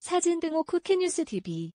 사진 등호 쿠키뉴스 TV.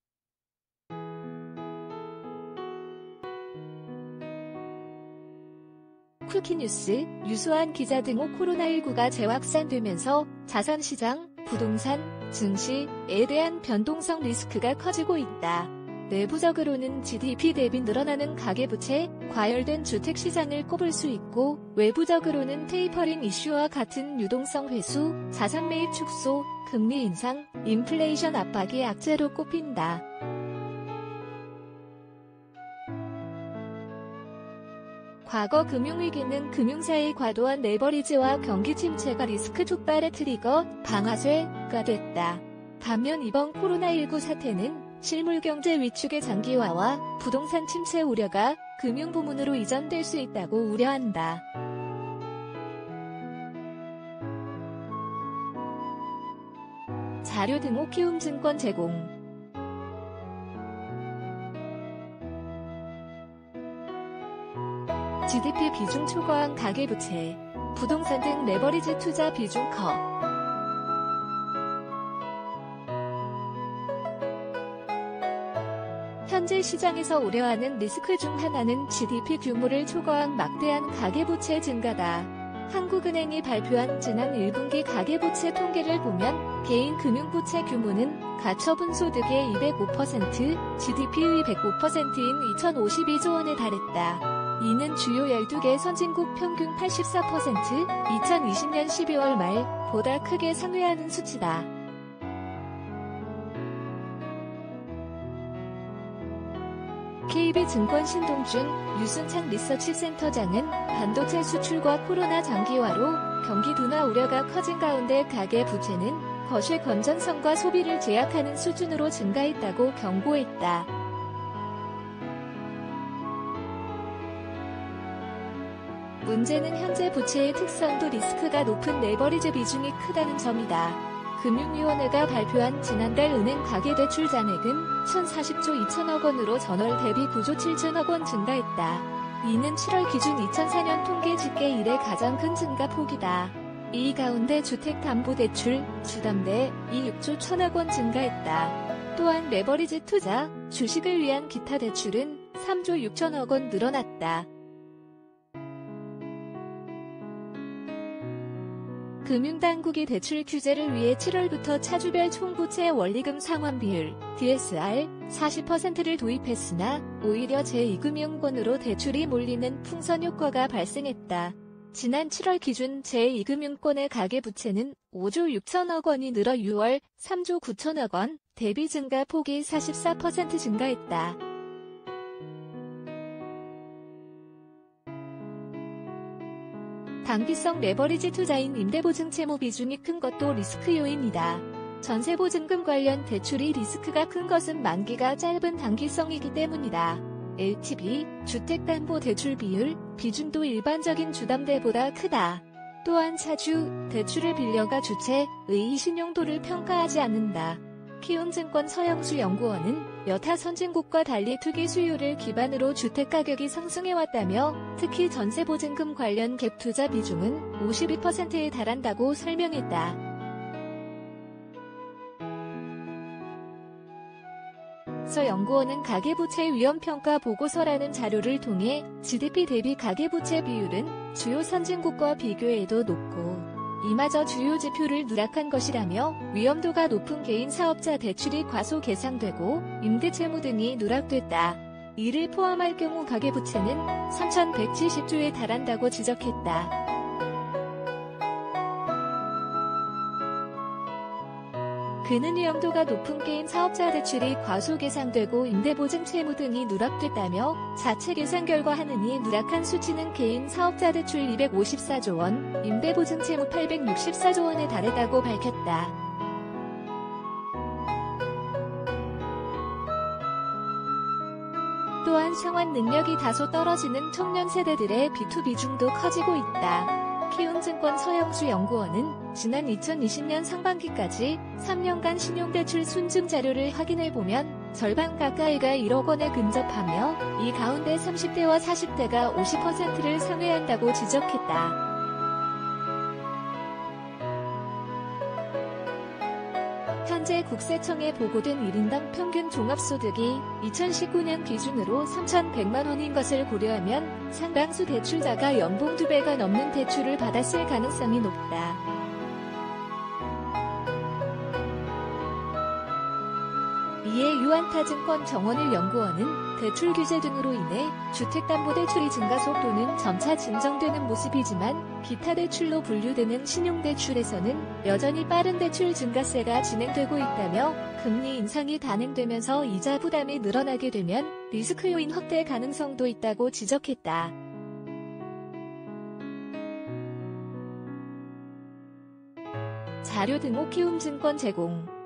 쿠키뉴스, 유수한 기자 등호 코로나19가 재확산되면서 자산시장, 부동산, 증시에 대한 변동성 리스크가 커지고 있다. 내부적으로는 GDP 대비 늘어나는 가계부채, 과열된 주택시장을 꼽을 수 있고, 외부적으로는 테이퍼링 이슈와 같은 유동성 회수, 자산 매입 축소, 금리 인상, 인플레이션 압박이 악재로 꼽힌다. 과거 금융위기는 금융사의 과도한 레버리지와 경기 침체가 리스크 촉발의 트리거, 방아쇠가 됐다. 반면 이번 코로나19 사태는 실물경제 위축의 장기화와 부동산 침체 우려가 금융부문으로 이전될 수 있다고 우려한다. 자료 등호 키움증권 제공. GDP 비중 초과한 가계부채, 부동산 등 레버리지 투자 비중 커. 현재 시장에서 우려하는 리스크 중 하나는 GDP 규모를 초과한 막대한 가계부채 증가다. 한국은행이 발표한 지난 1분기 가계부채 통계를 보면 개인 금융부채 규모는 가처분 소득의 205%, GDP의 105%인 2052조 원에 달했다. 이는 주요 12개 선진국 평균 84%, 2020년 12월 말보다 크게 상회하는 수치다. KB증권 신동준, 유순창 리서치센터장은 반도체 수출과 코로나 장기화로 경기 둔화 우려가 커진 가운데 가계 부채는 거실 건전성과 소비를 제약하는 수준으로 증가했다고 경고했다. 문제는 현재 부채의 특성도 리스크가 높은 레버리지 비중이 크다는 점이다. 금융위원회가 발표한 지난달 은행 가계대출 잔액은 1,040조 2천억 원으로 전월 대비 9조 7천억 원 증가했다. 이는 7월 기준 2004년 통계 집계 이래 가장 큰 증가폭이다. 이 가운데 주택담보대출, 주담대이 6조 1천억 원 증가했다. 또한 레버리지 투자, 주식을 위한 기타 대출은 3조 6천억 원 늘어났다. 금융당국이 대출 규제를 위해 7월부터 차주별 총부채 원리금 상환 비율 DSR 40%를 도입했으나 오히려 제2금융권으로 대출이 몰리는 풍선 효과가 발생했다. 지난 7월 기준 제2금융권의 가계부채는 5조 6천억 원이 늘어 6월 3조 9천억 원, 대비 증가폭이 44% 증가했다. 단기성 레버리지 투자인 임대보증 채무 비중이 큰 것도 리스크 요인이다. 전세보증금 관련 대출이 리스크가 큰 것은 만기가 짧은 단기성이기 때문이다. LTV, 주택담보대출 비율, 비중도 일반적인 주담대보다 크다. 또한 차주, 대출을 빌려가 주체의 신용도를 평가하지 않는다. 키움증권 서영수 연구원은 여타 선진국과 달리 투기 수요를 기반으로 주택가격이 상승해왔다며 특히 전세보증금 관련 갭 투자 비중은 52%에 달한다고 설명했다. 서 연구원은 가계부채 위험평가 보고서라는 자료를 통해 GDP 대비 가계부채 비율은 주요 선진국과 비교해도 높고 이마저 주요 지표를 누락한 것이라며 위험도가 높은 개인 사업자 대출이 과소 계상되고 임대채무 등이 누락됐다. 이를 포함할 경우 가계부채는 3,170조에 달한다고 지적했다. 그는 위험도가 높은 개인 사업자 대출이 과소 계상되고 임대보증 채무 등이 누락됐다며 자체 계산 결과 하느니 누락한 수치는 개인 사업자 대출 254조 원, 임대보증 채무 864조 원에 달했다고 밝혔다. 또한 상환 능력이 다소 떨어지는 청년 세대들의 비투 비중도 커지고 있다. 키움증권 서영수 연구원은 지난 2020년 상반기까지 3년간 신용대출 순증 자료를 확인해보면 절반 가까이가 1억 원에 근접하며 이 가운데 30대와 40대가 50%를 상회한다고 지적했다. 현재 국세청에 보고된 1인당 평균 종합소득이 2019년 기준으로 3,100만 원인 것을 고려하면 상당수 대출자가 연봉 2배가 넘는 대출을 받았을 가능성이 높다. 이에 유한타증권 정원일연구원은 대출 규제 등으로 인해 주택담보대출이 증가속 또는 점차 진정되는 모습이지만 기타 대출로 분류되는 신용대출에서는 여전히 빠른 대출 증가세가 진행되고 있다며 금리 인상이 단행되면서 이자 부담이 늘어나게 되면 리스크 요인 확대 가능성도 있다고 지적했다. 자료 등록 키움증권 제공.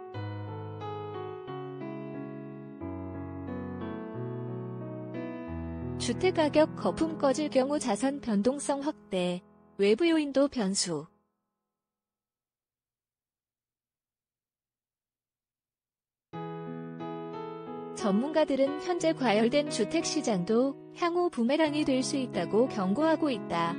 주택가격 거품 꺼질 경우 자산 변동성 확대, 외부 요인도 변수. 전문가들은 현재 과열된 주택시장도 향후 부메랑이 될 수 있다고 경고하고 있다.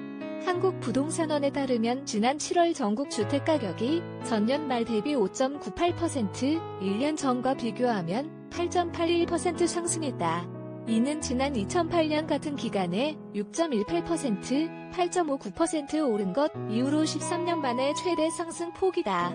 한국부동산원에 따르면 지난 7월 전국 주택가격이 전년 말 대비 5.98%, 1년 전과 비교하면 8.81% 상승했다. 이는 지난 2008년 같은 기간에 6.18%, 8.59% 오른 것 이후로 13년 만에 최대 상승폭이다.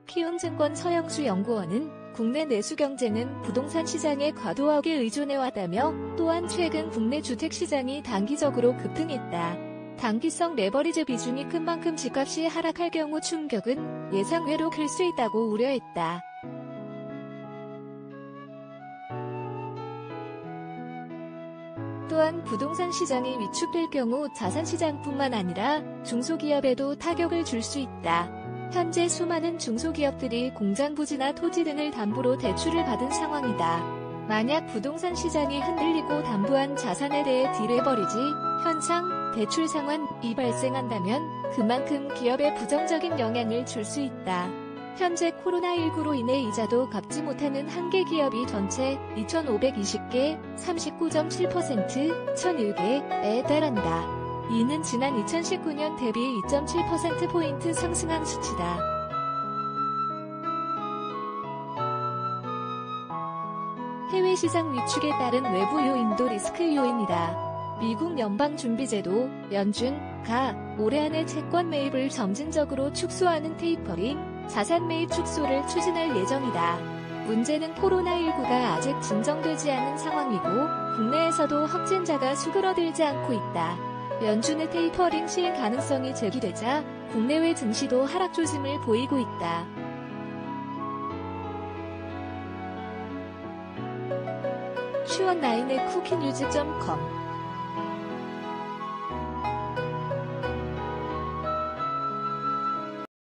키움증권 서영수 연구원은 국내 내수 경제는 부동산 시장에 과도하게 의존해왔다며 또한 최근 국내 주택시장이 단기적으로 급등했다. 단기성 레버리지 비중이 큰 만큼 집값이 하락할 경우 충격은 예상외로 클 수 있다고 우려했다. 또한 부동산 시장이 위축될 경우 자산시장뿐만 아니라 중소기업에도 타격을 줄 수 있다. 현재 수많은 중소기업들이 공장 부지나 토지 등을 담보로 대출을 받은 상황이다. 만약 부동산 시장이 흔들리고 담보한 자산에 대해 디레버리지 현상, 대출 상환이 발생한다면 그만큼 기업에 부정적인 영향을 줄 수 있다. 현재 코로나19로 인해 이자도 갚지 못하는 한계 기업이 전체 2,520개, 39.7%, 1,001개에 달한다. 이는 지난 2019년 대비 2.7%포인트 상승한 수치다. 해외 시장 위축에 따른 외부 요인도 리스크 요인이다. 미국 연방준비제도, 연준,가 올해 안에 채권 매입을 점진적으로 축소하는 테이퍼링, 자산 매입 축소를 추진할 예정이다. 문제는 코로나19가 아직 진정되지 않은 상황이고 국내에서도 확진자가 수그러들지 않고 있다. 연준의 테이퍼링 시행 가능성이 제기되자 국내외 증시도 하락 조짐을 보이고 있다. 슈원9의 쿠키뉴즈.com